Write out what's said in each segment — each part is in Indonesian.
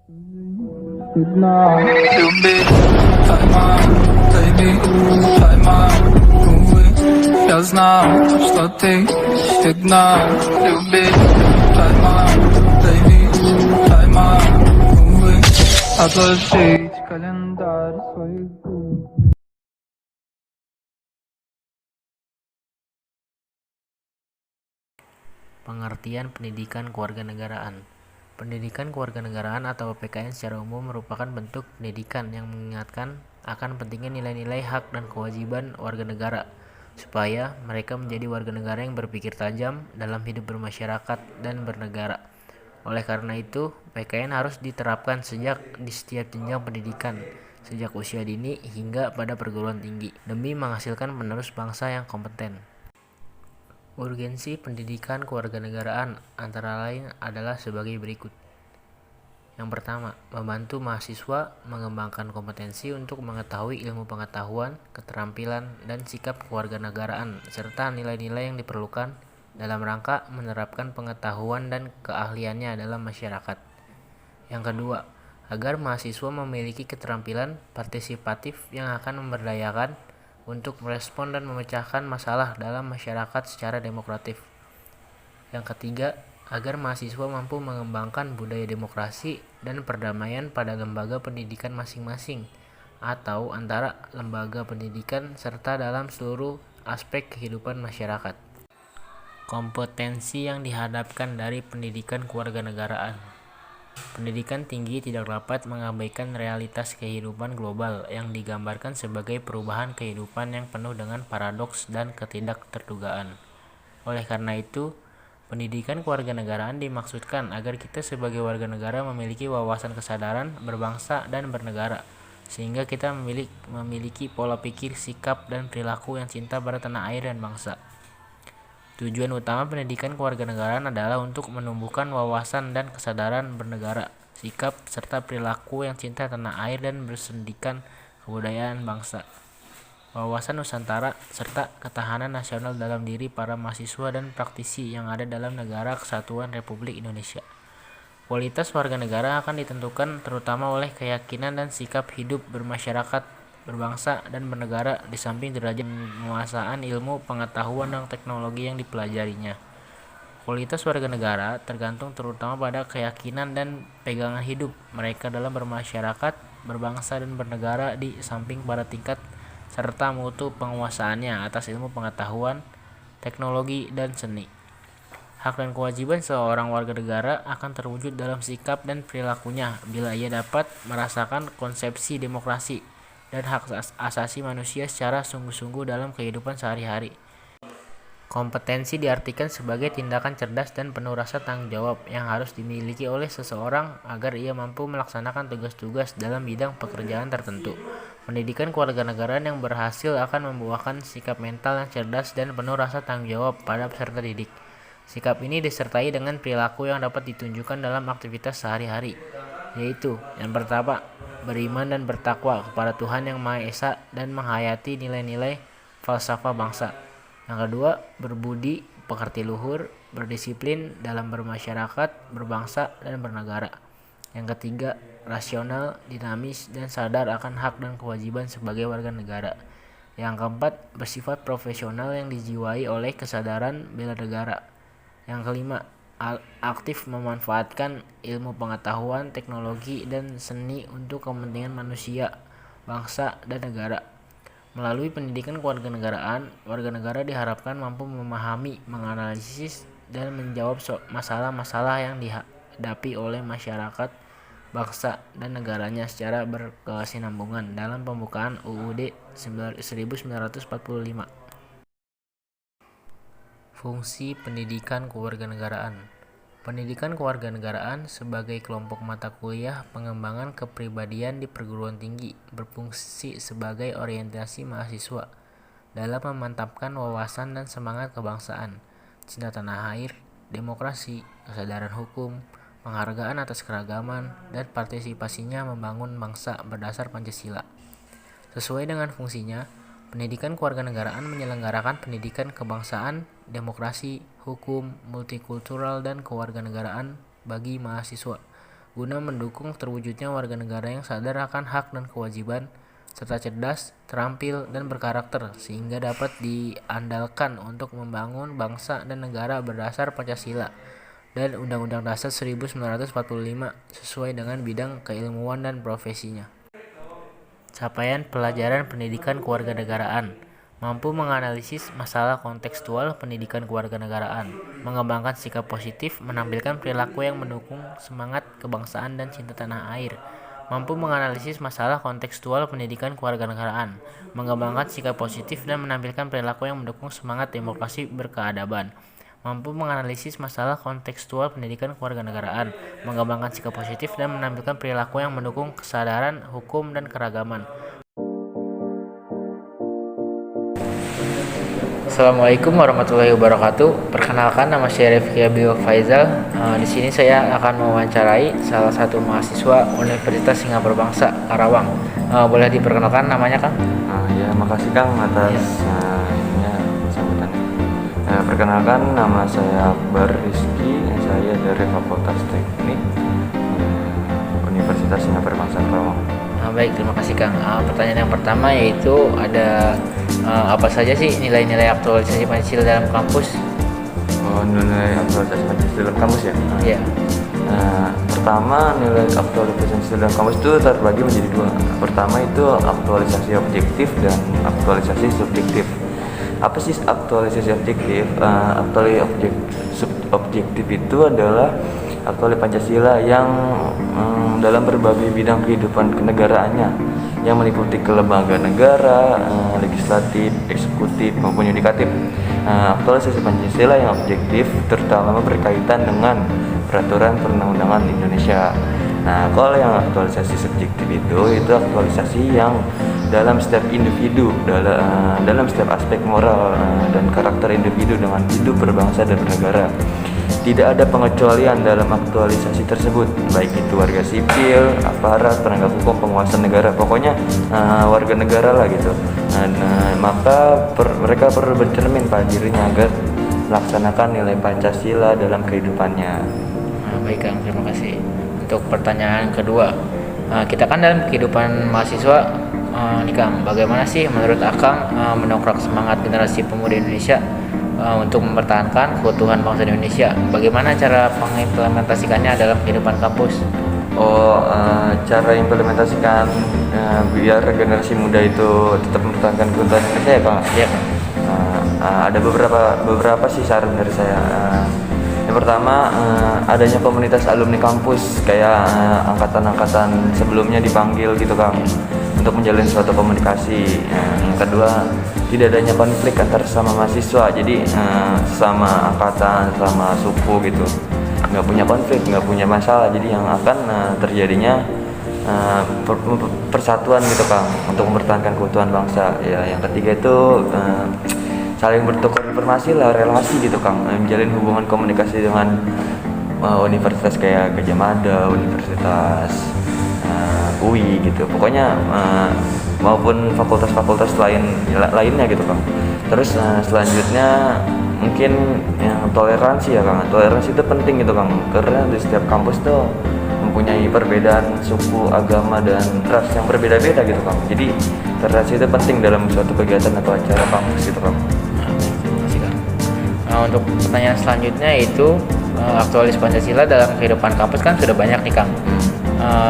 Любить, поймай, baby, поймай, увы. Я знал, что ты всегда любить, поймай, baby, поймай, увы. Отложить календарь своих дней. Pengertian pendidikan kewarganegaraan. Pendidikan kewarganegaraan atau PKN secara umum merupakan bentuk pendidikan yang mengingatkan akan pentingnya nilai-nilai hak dan kewajiban warga negara, supaya mereka menjadi warga negara yang berpikir tajam dalam hidup bermasyarakat dan bernegara. Oleh karena itu, PKN harus diterapkan sejak di setiap jenjang pendidikan, sejak usia dini hingga pada perguruan tinggi, demi menghasilkan penerus bangsa yang kompeten. Urgensi pendidikan kewarganegaraan antara lain adalah sebagai berikut. Yang pertama, membantu mahasiswa mengembangkan kompetensi untuk mengetahui ilmu pengetahuan, keterampilan, dan sikap kewarganegaraan, serta nilai-nilai yang diperlukan dalam rangka menerapkan pengetahuan dan keahliannya dalam masyarakat. Yang kedua, agar mahasiswa memiliki keterampilan partisipatif yang akan memberdayakan untuk merespon dan memecahkan masalah dalam masyarakat secara demokratif. Yang ketiga, agar mahasiswa mampu mengembangkan budaya demokrasi dan perdamaian pada lembaga pendidikan masing-masing atau antara lembaga pendidikan serta dalam seluruh aspek kehidupan masyarakat. Kompetensi yang dihadapkan dari pendidikan kewarganegaraan. Pendidikan tinggi tidak dapat mengabaikan realitas kehidupan global yang digambarkan sebagai perubahan kehidupan yang penuh dengan paradoks dan ketidakterdugaan. Oleh karena itu, pendidikan kewarganegaraan dimaksudkan agar kita sebagai warga negara memiliki wawasan kesadaran berbangsa dan bernegara, sehingga kita memiliki pola pikir, sikap, dan perilaku yang cinta pada tanah air dan bangsa. Tujuan utama pendidikan kewarganegaraan adalah untuk menumbuhkan wawasan dan kesadaran bernegara, sikap serta perilaku yang cinta tanah air dan bersendikan kebudayaan bangsa, wawasan Nusantara, serta ketahanan nasional dalam diri para mahasiswa dan praktisi yang ada dalam Negara Kesatuan Republik Indonesia. Kualitas warga negara akan ditentukan terutama oleh keyakinan dan sikap hidup bermasyarakat, berbangsa, dan bernegara di samping derajat penguasaan ilmu, pengetahuan, dan teknologi yang dipelajarinya. Kualitas warga negara tergantung terutama pada keyakinan dan pegangan hidup mereka dalam bermasyarakat, berbangsa, dan bernegara di samping pada tingkat serta mutu penguasaannya atas ilmu pengetahuan, teknologi, dan seni. Hak dan kewajiban seorang warga negara akan terwujud dalam sikap dan perilakunya bila ia dapat merasakan konsepsi demokrasi dan hak asasi manusia secara sungguh-sungguh dalam kehidupan sehari-hari. Kompetensi diartikan sebagai tindakan cerdas dan penuh rasa tanggung jawab yang harus dimiliki oleh seseorang agar ia mampu melaksanakan tugas-tugas dalam bidang pekerjaan tertentu. Pendidikan kewarganegaraan yang berhasil akan membuahkan sikap mental yang cerdas dan penuh rasa tanggung jawab pada peserta didik. Sikap ini disertai dengan perilaku yang dapat ditunjukkan dalam aktivitas sehari-hari, yaitu yang pertama, beriman dan bertakwa kepada Tuhan Yang Maha Esa dan menghayati nilai-nilai falsafah bangsa. Yang kedua, berbudi, pekerti luhur, berdisiplin dalam bermasyarakat, berbangsa, dan bernegara. Yang ketiga, rasional, dinamis, dan sadar akan hak dan kewajiban sebagai warga negara. Yang keempat, bersifat profesional yang dijiwai oleh kesadaran bela negara. Yang kelima, aktif memanfaatkan ilmu pengetahuan, teknologi, dan seni untuk kepentingan manusia, bangsa, dan negara. Melalui pendidikan kewarganegaraan, warga negara diharapkan mampu memahami, menganalisis, dan menjawab masalah-masalah yang dihadapi oleh masyarakat, bangsa, dan negaranya secara berkesinambungan dalam pembukaan UUD 1945. Fungsi pendidikan kewarganegaraan. Pendidikan kewarganegaraan sebagai kelompok mata kuliah pengembangan kepribadian di perguruan tinggi berfungsi sebagai orientasi mahasiswa dalam memantapkan wawasan dan semangat kebangsaan, cinta tanah air, demokrasi, kesadaran hukum, penghargaan atas keragaman, dan partisipasinya membangun bangsa berdasar Pancasila. Sesuai dengan fungsinya, pendidikan kewarganegaraan menyelenggarakan pendidikan kebangsaan, demokrasi, hukum, multikultural, dan kewarganegaraan bagi mahasiswa, guna mendukung terwujudnya warga negara yang sadar akan hak dan kewajiban, serta cerdas, terampil, dan berkarakter, sehingga dapat diandalkan untuk membangun bangsa dan negara berdasar Pancasila dan Undang-Undang Dasar 1945 sesuai dengan bidang keilmuan dan profesinya. Capaian pelajaran pendidikan kewarganegaraan mampu menganalisis masalah kontekstual pendidikan kewarganegaraan, mengembangkan sikap positif, menampilkan perilaku yang mendukung semangat kebangsaan dan cinta tanah air. Mampu menganalisis masalah kontekstual pendidikan kewarganegaraan, mengembangkan sikap positif dan menampilkan perilaku yang mendukung semangat demokrasi berkeadaban. Mampu menganalisis masalah kontekstual pendidikan kewarganegaraan, mengembangkan sikap positif dan menampilkan perilaku yang mendukung kesadaran hukum dan keragaman. Assalamualaikum warahmatullahi wabarakatuh. Perkenalkan, nama saya Rifki Abiul Faizal. Di sini saya akan mewawancarai salah satu mahasiswa Universitas Singapura Bangsa Karawang. Boleh diperkenalkan namanya, Kang? Ya, makasih Kang atas ininya sambutannya. Perkenalkan, nama saya Akbar Rizky. Saya dari Fakultas Teknik Universitas Singapura Bangsa Karawang. Baik, terima kasih Kang. Pertanyaan yang pertama yaitu ada apa saja sih nilai-nilai aktualisasi Pancasila dalam kampus? Nilai aktualisasi Pancasila dalam kampus ya? Iya. Pertama, nilai aktualisasi Pancasila dalam kampus itu terbagi menjadi dua. Pertama itu aktualisasi objektif dan aktualisasi subjektif. Apa sih aktualisasi objektif? Objektif itu adalah aktualisasi Pancasila yang dalam berbagai bidang kehidupan kenegaraannya, yang meliputi kelembagaan negara, legislatif, eksekutif maupun yudikatif. Aktualisasi Pancasila yang objektif terutama berkaitan dengan peraturan perundang-undangan Indonesia. Nah, kalau yang aktualisasi subjektif itu aktualisasi yang dalam setiap individu, dalam setiap aspek moral dan karakter individu dengan hidup berbangsa dan bernegara. Tidak ada pengecualian dalam aktualisasi tersebut, baik itu warga sipil, aparat, penegak hukum, penguasa negara, pokoknya warga negara lah gitu. Maka mereka perlu bercermin pada dirinya agar melaksanakan nilai Pancasila dalam kehidupannya. Baik Kang, terima kasih. Untuk pertanyaan kedua, kita kan dalam kehidupan mahasiswa nih Kang, bagaimana sih menurut Akang mendongkrak semangat generasi pemuda Indonesia untuk mempertahankan keutuhan bangsa Indonesia? Bagaimana cara mengimplementasikannya dalam kehidupan kampus? Cara implementasikan biar generasi muda itu tetap mempertahankan keutuhan Indonesia ya Kang? Iya Kang. Ada beberapa sih saran dari saya. Yang pertama, adanya komunitas alumni kampus, kayak angkatan-angkatan sebelumnya dipanggil gitu Kang, untuk menjalin suatu komunikasi. Yang kedua, tidak adanya konflik antar sama mahasiswa, jadi sama angkatan, sama suku gitu, nggak punya konflik, nggak punya masalah, jadi yang akan terjadinya persatuan gitu Kang, untuk mempertahankan keutuhan bangsa. Ya, yang ketiga itu saling bertukar informasi lah, relasi gitu Kang, menjalin hubungan komunikasi dengan universitas kayak Gadjah Mada, Universitas UI gitu, pokoknya maupun fakultas-fakultas lainnya gitu Kang. Terus selanjutnya mungkin yang toleransi ya Kang. Toleransi itu penting gitu Kang, karena di setiap kampus tuh mempunyai perbedaan suku, agama, dan ras yang berbeda-beda gitu Kang. Jadi toleransi itu penting dalam suatu kegiatan atau acara kampus gitu Kang. Terima kasih Kang. Untuk pertanyaan selanjutnya itu aktualisasi Pancasila dalam kehidupan kampus kan sudah banyak nih Kang.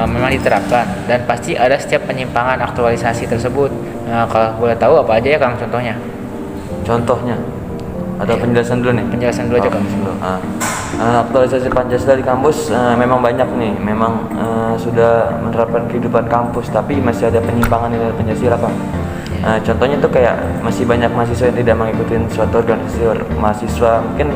Memang diterapkan dan pasti ada setiap penyimpangan aktualisasi tersebut. Kalau boleh tahu apa aja ya Kang contohnya? Contohnya atau Ya. Penjelasan dulu nih? Penjelasan dulu aja Kang. Aktualisasi Pancasila di kampus memang banyak nih, memang sudah menerapkan kehidupan kampus, tapi masih ada penyimpangan nilai Pancasila Kang. Contohnya tuh kayak masih banyak mahasiswa yang tidak mengikuti suatu organisasi mahasiswa, mungkin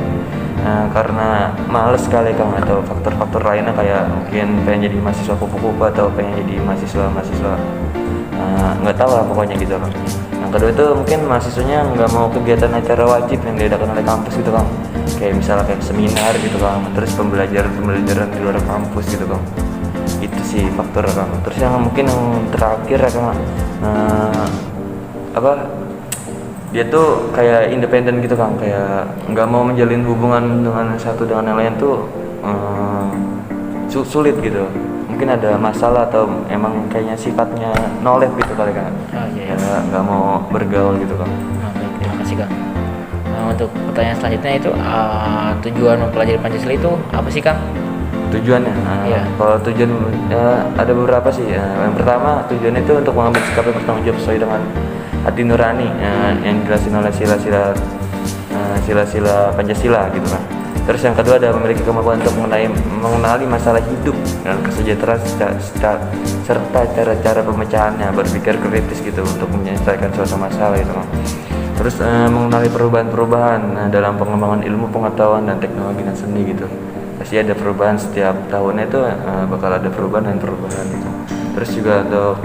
karena males sekali Kang, atau faktor-faktor lainnya kayak mungkin pengen jadi mahasiswa kupu-kupu atau pengen jadi mahasiswa nggak tahu lah pokoknya gitu Kang. Yang kedua itu mungkin mahasiswanya nggak mau kegiatan acara wajib yang diadakan oleh kampus gitu Kang, kayak misalnya kayak seminar gitu Kang, terus pembelajaran di luar kampus gitu Kang. Itu sih faktor Kang. Terus yang mungkin yang terakhir ya Kang, dia tuh kayak independen gitu Kang, kayak nggak mau menjalin hubungan dengan satu dengan yang lain tuh sulit gitu. mungkin ada masalah atau emang kayaknya sifatnya noleh gitu kali Kang. Oh iya, Ya iya. nggak mau bergaul gitu Kang. Baik, terima kasih Kang. Untuk pertanyaan selanjutnya itu tujuan mempelajari Pancasila itu apa sih Kang? Tujuannya, Iya. kalau tujuan ada beberapa sih. Yang pertama tujuan itu untuk mengambil sikap yang bertanggung jawab sesuai dengan hati nurani yang dijelasin oleh sila-sila Pancasila gitu kan. Terus yang kedua ada memiliki kemampuan untuk mengenali masalah hidup dan kesejahteraan serta cara-cara pemecahannya, berpikir kritis gitu untuk menyelesaikan suatu masalah gitu kan. Terus mengenali perubahan-perubahan dalam pengembangan ilmu pengetahuan dan teknologi dan seni gitu. Pasti ada perubahan setiap tahunnya itu bakal ada perubahan dan perubahan gitu. Terus juga untuk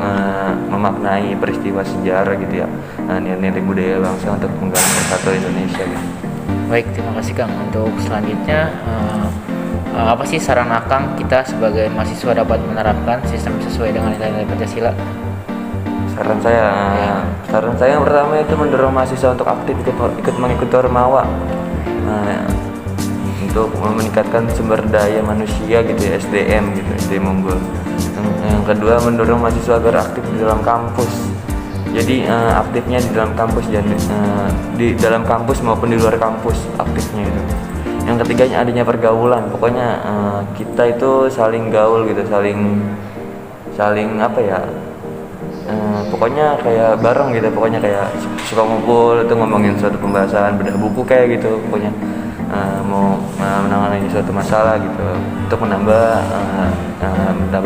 memaknai peristiwa sejarah gitu ya, nilai-nilai budaya bangsa untuk menggali persatuan Indonesia gitu. Baik, terima kasih Kang. Untuk selanjutnya apa sih saran Akang kita sebagai mahasiswa dapat menerapkan sistem sesuai dengan nilai-nilai Pancasila? Saran saya yang pertama itu mendorong mahasiswa untuk aktif ikut mengikuti Ormawa. Untuk meningkatkan sumber daya manusia gitu ya, SDM gitu, SDM unggul. Yang kedua mendorong mahasiswa agar aktif di dalam kampus. Jadi aktifnya di dalam kampus dan di dalam kampus maupun di luar kampus aktifnya itu. Yang ketiganya adanya pergaulan. Pokoknya kita itu saling gaul gitu, saling apa ya? Pokoknya kayak bareng gitu, pokoknya kayak suka ngumpul itu ngomongin suatu pembahasan, bedah buku kayak gitu, pokoknya mau menangani suatu masalah gitu untuk menambah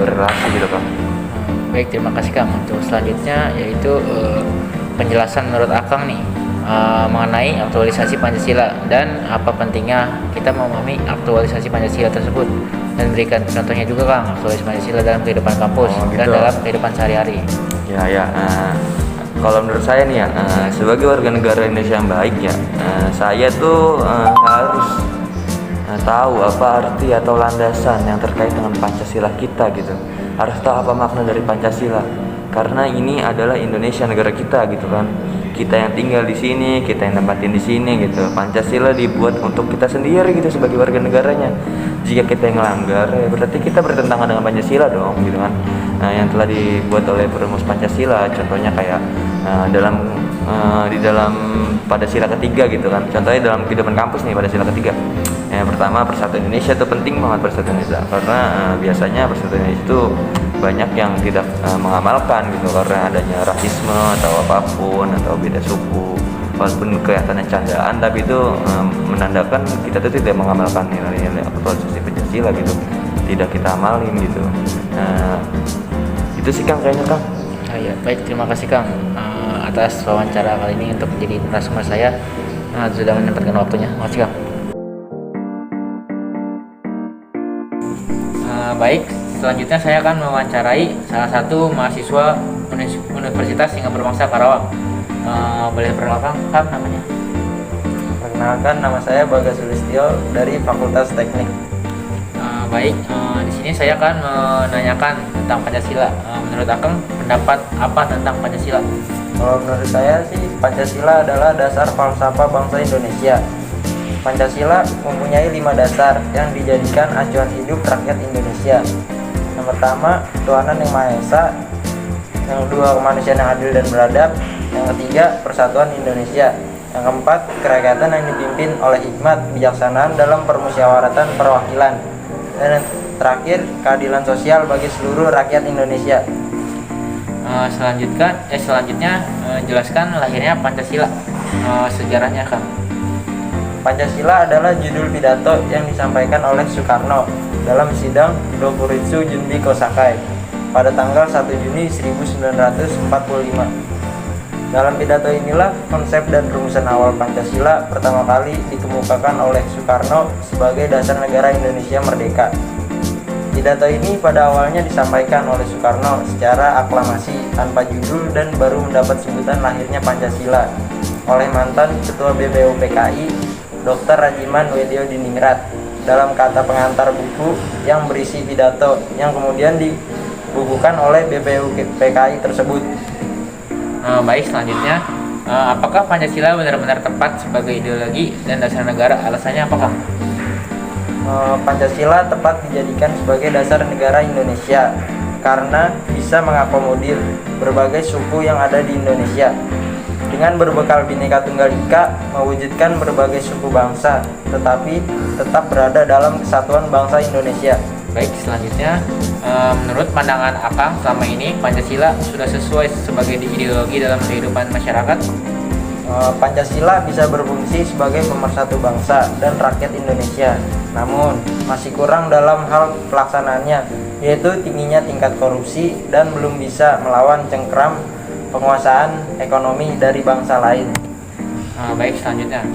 relasi gitu Kang. Baik, terima kasih Kang. Untuk selanjutnya yaitu penjelasan menurut Akang nih mengenai aktualisasi Pancasila dan apa pentingnya kita memahami aktualisasi Pancasila tersebut dan berikan contohnya juga Kang, aktualisasi Pancasila dalam kehidupan kampus dan gitu. dalam kehidupan sehari-hari. Ya, kalau menurut saya nih ya, sebagai warga negara Indonesia yang baik ya, saya tuh harus tahu apa arti atau landasan yang terkait dengan Pancasila kita gitu. Harus tahu apa makna dari Pancasila, karena ini adalah Indonesia, negara kita gitu kan. Kita yang tinggal di sini, kita yang tempatin di sini gitu. Pancasila dibuat untuk kita sendiri gitu sebagai warga negaranya. Jika kita yang melanggar, ya berarti kita bertentangan dengan Pancasila dong gitu kan. Yang telah dibuat oleh perumus Pancasila, contohnya kayak di dalam pada sila ketiga gitu kan. Contohnya dalam kehidupan kampus nih pada sila ketiga. Yang pertama, persatuan Indonesia itu penting banget, persatuan Indonesia, karena biasanya persatuan Indonesia itu banyak yang tidak mengamalkan gitu karena adanya rasisme atau apapun atau beda suku. Walaupun kelihatannya candaan, tapi itu menandakan kita tuh tidak mengamalkan nilai-nilai aktualisasi Pancasila gitu, tidak kita amalin gitu. Itu sih Kang kayaknya Kang. Ya, baik, terima kasih Kang atas wawancara kali ini untuk menjadi narasumber saya. Sudah menyempatkan waktunya. Terima kasih Kang. Baik, selanjutnya saya akan mewawancarai salah satu mahasiswa Universitas Singapura Bangsa Karawang. Boleh perkenalkan Kang namanya? Perkenalkan, nama saya Bagas Sulistyo dari Fakultas Teknik. Baik, di sini saya akan menanyakan tentang Pancasila. Menurut Akang, pendapat apa tentang Pancasila? Kalau menurut saya sih, Pancasila adalah dasar falsafah bangsa Indonesia. Pancasila mempunyai 5 dasar yang dijadikan acuan hidup rakyat Indonesia. Yang pertama, ketuhanan yang Maha Esa. Yang kedua, kemanusiaan yang adil dan beradab. Yang ketiga, persatuan Indonesia. Yang keempat, kerakyatan yang dipimpin oleh hikmat bijaksanaan dalam permusyawaratan perwakilan. Dan yang terakhir, keadilan sosial bagi seluruh rakyat Indonesia. Selanjutnya jelaskan lahirnya Pancasila, sejarahnya Kang. Pancasila adalah judul pidato yang disampaikan oleh Soekarno dalam sidang Dokuritsu Junbi Kosakai pada tanggal 1 Juni 1945. Dalam pidato inilah konsep dan rumusan awal Pancasila pertama kali dikemukakan oleh Soekarno sebagai dasar negara Indonesia merdeka. Pidato ini pada awalnya disampaikan oleh Soekarno secara aklamasi tanpa judul dan baru mendapat sebutan lahirnya Pancasila oleh mantan Ketua BPUPKI Dr. Rajiman Weddio Diningrat dalam kata pengantar buku yang berisi pidato yang kemudian dibukukan oleh BPUPKI tersebut. Baik, selanjutnya apakah Pancasila benar-benar tepat sebagai ideologi dan dasar negara? Alasannya apakah? Pancasila tepat dijadikan sebagai dasar negara Indonesia karena bisa mengakomodir berbagai suku yang ada di Indonesia. Dengan berbekal Bhinneka Tunggal Ika mewujudkan berbagai suku bangsa, tetapi tetap berada dalam kesatuan bangsa Indonesia. Baik, selanjutnya menurut pandangan Akang selama ini Pancasila sudah sesuai sebagai ideologi dalam kehidupan masyarakat? Pancasila bisa berfungsi sebagai pemersatu bangsa dan rakyat Indonesia, namun masih kurang dalam hal pelaksanaannya, yaitu tingginya tingkat korupsi dan belum bisa melawan cengkram penguasaan ekonomi dari bangsa lain. Baik, selanjutnya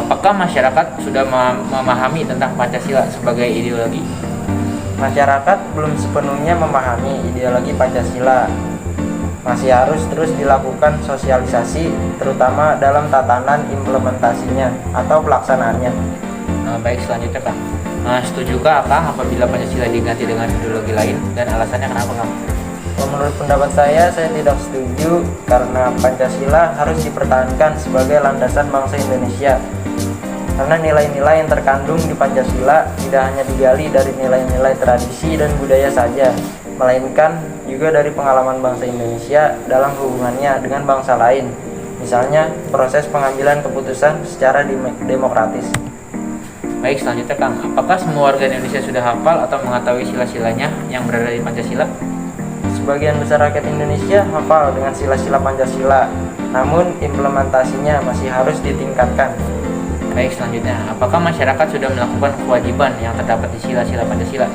apakah masyarakat sudah memahami tentang Pancasila sebagai ideologi? Masyarakat belum sepenuhnya memahami ideologi Pancasila. Masih harus terus dilakukan sosialisasi, terutama dalam tatanan implementasinya atau pelaksanaannya. Baik, selanjutnya Kang. Setujukah Kang apabila Pancasila diganti dengan ideologi lain dan alasannya kenapa Kang? Menurut pendapat saya tidak setuju karena Pancasila harus dipertahankan sebagai landasan bangsa Indonesia. Karena nilai-nilai yang terkandung di Pancasila tidak hanya digali dari nilai-nilai tradisi dan budaya saja, melainkan juga dari pengalaman bangsa Indonesia dalam hubungannya dengan bangsa lain. Misalnya, proses pengambilan keputusan secara demokratis. Baik, selanjutnya Kang. Apakah semua warga Indonesia sudah hafal atau mengetahui sila-silanya yang berada di Pancasila? Sebagian besar rakyat Indonesia hafal dengan sila-sila Pancasila, namun implementasinya masih harus ditingkatkan. Baik, selanjutnya, apakah masyarakat sudah melakukan kewajiban yang terdapat di sila-sila Pancasila?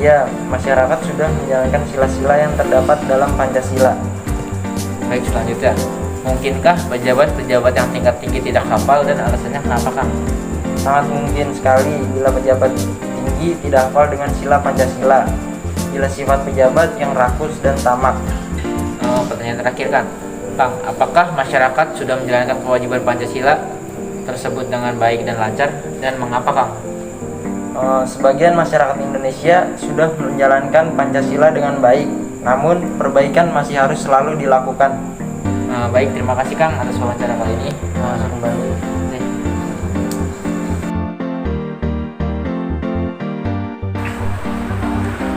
Iya, masyarakat sudah menjalankan sila-sila yang terdapat dalam Pancasila. Baik, selanjutnya, mungkinkah pejabat-pejabat yang tingkat tinggi tidak hafal dan alasannya kenapa Kang? Sangat mungkin sekali bila pejabat tinggi tidak hafal dengan sila Pancasila. Bila sifat pejabat yang rakus dan tamak. Pertanyaan terakhir Kang, apakah masyarakat sudah menjalankan kewajiban Pancasila tersebut dengan baik dan lancar, dan mengapa Kang? Sebagian masyarakat Indonesia sudah menjalankan Pancasila dengan baik, namun perbaikan masih harus selalu dilakukan. Baik, terima kasih Kang atas wawancara kali ini. Kembali.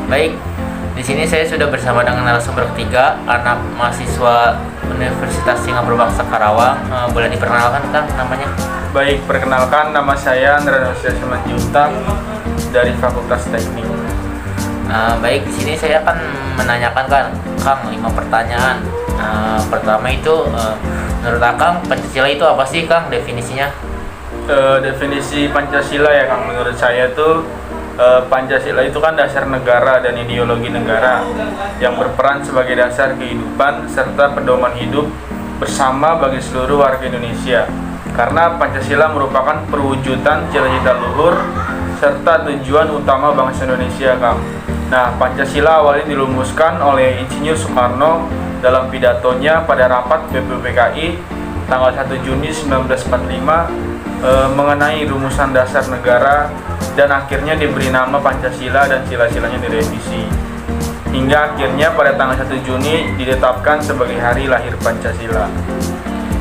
Baik, di sini saya sudah bersama dengan narasumber ketiga, anak mahasiswa Universitas Singapura Bangsa Karawang. Boleh diperkenalkan Kang namanya? Baik, perkenalkan nama saya Andranusya Simanjuntak dari Fakultas Teknik. Baik, di sini saya akan menanyakan Kang 5 pertanyaan. Pertama itu, menurut Kang Pancasila itu apa sih Kang definisinya? Definisi Pancasila ya Kang, menurut saya tuh Pancasila itu kan dasar negara dan ideologi negara yang berperan sebagai dasar kehidupan serta pedoman hidup bersama bagi seluruh warga Indonesia. Karena Pancasila merupakan perwujudan cita-cita luhur serta tujuan utama bangsa Indonesia, Kang. Nah, Pancasila awalnya dirumuskan oleh Insinyur Soekarno dalam pidatonya pada rapat BPUPKI tanggal 1 Juni 1945 mengenai rumusan dasar negara, dan akhirnya diberi nama Pancasila dan sila-silanya direvisi. Hingga akhirnya pada tanggal 1 Juni ditetapkan sebagai hari lahir Pancasila.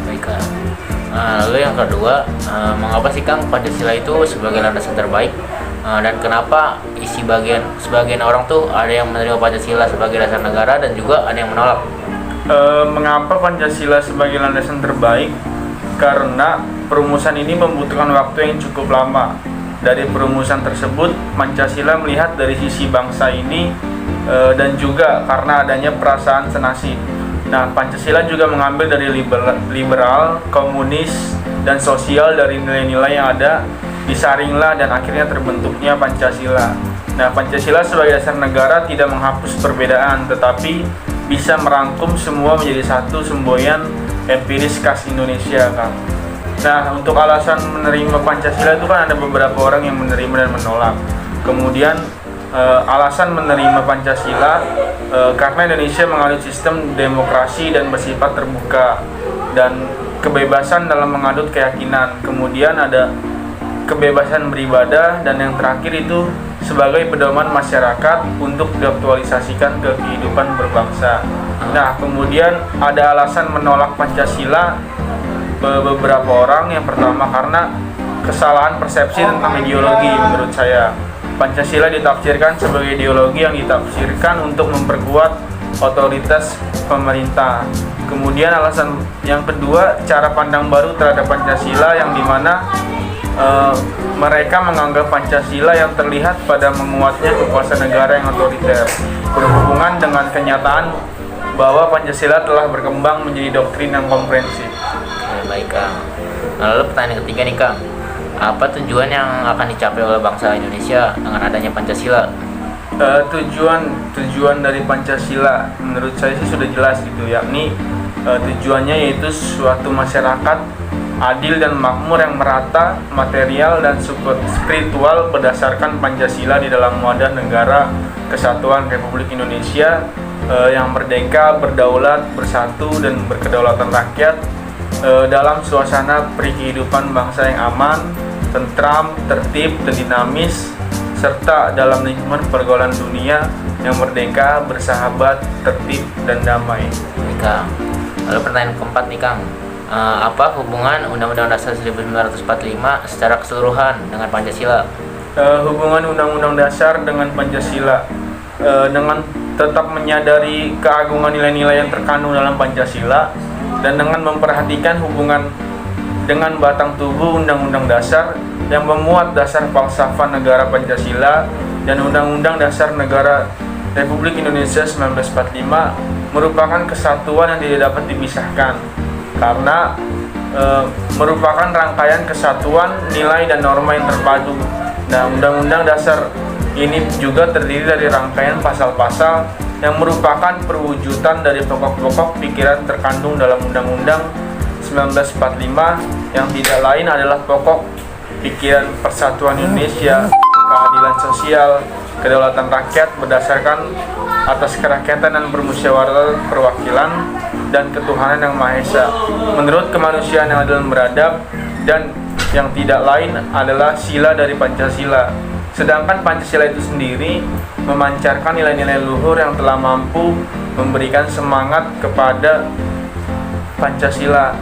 Baik Kang. Lalu yang kedua, mengapa sih Kang Pancasila itu sebagai landasan terbaik, dan kenapa sebagian orang tuh ada yang menerima Pancasila sebagai dasar negara dan juga ada yang menolak? Mengapa Pancasila sebagai landasan terbaik? Karena perumusan ini membutuhkan waktu yang cukup lama. Dari perumusan tersebut, Pancasila melihat dari sisi bangsa ini dan juga karena adanya perasaan senasib. Nah, Pancasila juga mengambil dari liberal, komunis, dan sosial dari nilai-nilai yang ada, disaringlah dan akhirnya terbentuknya Pancasila. Nah, Pancasila sebagai dasar negara tidak menghapus perbedaan, tetapi bisa merangkum semua menjadi satu semboyan empiris khas Indonesia, Kang. Nah, untuk alasan menerima Pancasila itu kan ada beberapa orang yang menerima dan menolak. Kemudian alasan menerima Pancasila karena Indonesia menganut sistem demokrasi dan bersifat terbuka dan kebebasan dalam menganut keyakinan. Kemudian ada kebebasan beribadah, dan yang terakhir itu sebagai pedoman masyarakat untuk diaktualisasikan ke kehidupan berbangsa. Nah, kemudian ada alasan menolak Pancasila beberapa orang. Yang pertama karena kesalahan persepsi tentang ideologi menurut saya. Pancasila ditafsirkan sebagai ideologi yang ditafsirkan untuk memperkuat otoritas pemerintah. Kemudian alasan yang kedua, cara pandang baru terhadap Pancasila yang dimana mereka menganggap Pancasila yang terlihat pada menguatnya kekuasaan negara yang otoriter berhubungan dengan kenyataan bahwa Pancasila telah berkembang menjadi doktrin yang komprehensif. Baik Kang. Nah, lalu pertanyaan ketiga nih Kang, apa tujuan yang akan dicapai oleh bangsa Indonesia dengan adanya Pancasila? Tujuan dari Pancasila menurut saya sih sudah jelas gitu, yakni tujuannya yaitu suatu masyarakat adil dan makmur yang merata, material dan spiritual berdasarkan Pancasila di dalam wadah negara kesatuan Republik Indonesia yang merdeka, berdaulat, bersatu dan berkedaulatan rakyat dalam suasana kehidupan bangsa yang aman, tentram, tertib dan dinamis, serta dalam lingkungan pergaulan dunia yang merdeka, bersahabat, tertib dan damai. Nih Kang. Lalu pertanyaan keempat nih Kang, apa hubungan Undang-Undang Dasar 1945 secara keseluruhan dengan Pancasila? Hubungan Undang-Undang Dasar dengan Pancasila dengan tetap menyadari keagungan nilai-nilai yang terkandung dalam Pancasila dan dengan memperhatikan hubungan dengan batang tubuh Undang-Undang Dasar yang memuat dasar falsafah negara Pancasila dan Undang-Undang Dasar Negara Republik Indonesia 1945 merupakan kesatuan yang tidak dapat dipisahkan karena merupakan rangkaian kesatuan nilai dan norma yang terpadu. Nah, Undang-Undang Dasar ini juga terdiri dari rangkaian pasal-pasal yang merupakan perwujudan dari pokok-pokok pikiran terkandung dalam Undang-Undang 1945 yang tidak lain adalah pokok pikiran persatuan Indonesia, keadilan sosial, kedaulatan rakyat berdasarkan atas kerakyatan dan bermusyawarah perwakilan dan ketuhanan yang Maha Esa menurut kemanusiaan yang adil dan beradab, dan yang tidak lain adalah sila dari Pancasila. Sedangkan Pancasila itu sendiri memancarkan nilai-nilai luhur yang telah mampu memberikan semangat kepada Pancasila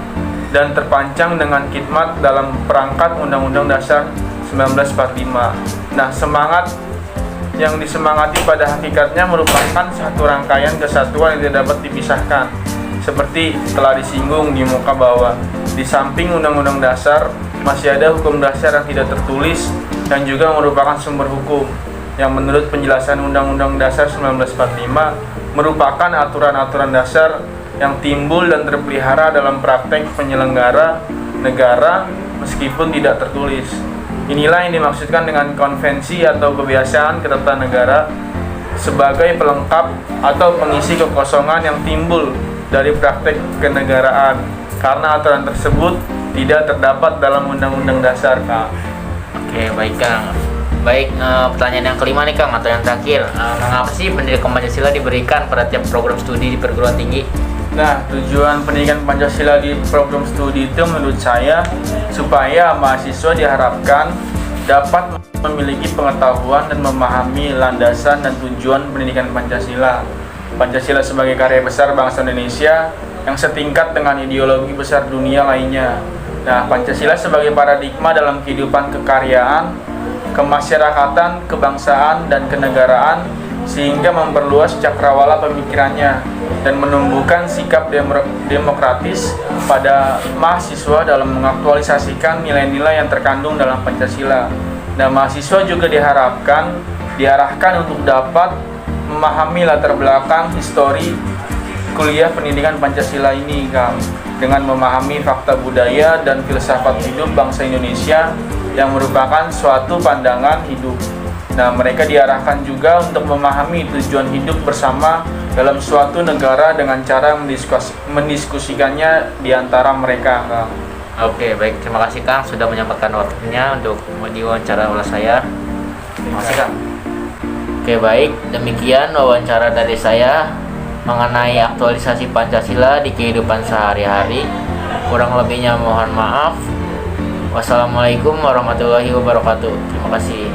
dan terpancang dengan khidmat dalam perangkat Undang-Undang Dasar 1945. Nah, semangat yang disemangati pada hakikatnya merupakan satu rangkaian kesatuan yang tidak dapat dipisahkan. Seperti telah disinggung di muka bawah, di samping Undang-Undang Dasar masih ada hukum dasar yang tidak tertulis dan juga merupakan sumber hukum yang menurut penjelasan Undang-Undang Dasar 1945 merupakan aturan-aturan dasar yang timbul dan terpelihara dalam praktek penyelenggara negara meskipun tidak tertulis. Inilah yang dimaksudkan dengan konvensi atau kebiasaan ketatanegaraan sebagai pelengkap atau pengisi kekosongan yang timbul dari praktek kenegaraan, karena aturan tersebut tidak terdapat dalam Undang-Undang Dasar, Kang. Oke, baik Kang. Baik, pertanyaan yang kelima nih Kang, atau yang terakhir, mengapa sih pendidikan Pancasila diberikan pada tiap program studi di perguruan tinggi? Nah, tujuan pendidikan Pancasila di program studi itu menurut saya supaya mahasiswa diharapkan dapat memiliki pengetahuan dan memahami landasan dan tujuan pendidikan Pancasila. Pancasila sebagai karya besar bangsa Indonesia yang setingkat dengan ideologi besar dunia lainnya. Nah, Pancasila sebagai paradigma dalam kehidupan kekaryaan, kemasyarakatan, kebangsaan, dan kenegaraan sehingga memperluas cakrawala pemikirannya dan menumbuhkan sikap demokratis pada mahasiswa dalam mengaktualisasikan nilai-nilai yang terkandung dalam Pancasila. Nah, mahasiswa juga diarahkan untuk dapat memahami latar belakang histori kuliah pendidikan Pancasila ini, Kang, dengan memahami fakta budaya dan filsafat hidup bangsa Indonesia yang merupakan suatu pandangan hidup. Nah, mereka diarahkan juga untuk memahami tujuan hidup bersama dalam suatu negara dengan cara mendiskusikannya di antara mereka, Kang. Oke, baik. Terima kasih Kang sudah menyempatkan waktunya untuk diwawancara oleh saya. Terima kasih Kang. Oke, baik. Demikian wawancara dari saya mengenai aktualisasi Pancasila di kehidupan sehari-hari. Kurang lebihnya mohon maaf. Wassalamualaikum warahmatullahi wabarakatuh. Terima kasih.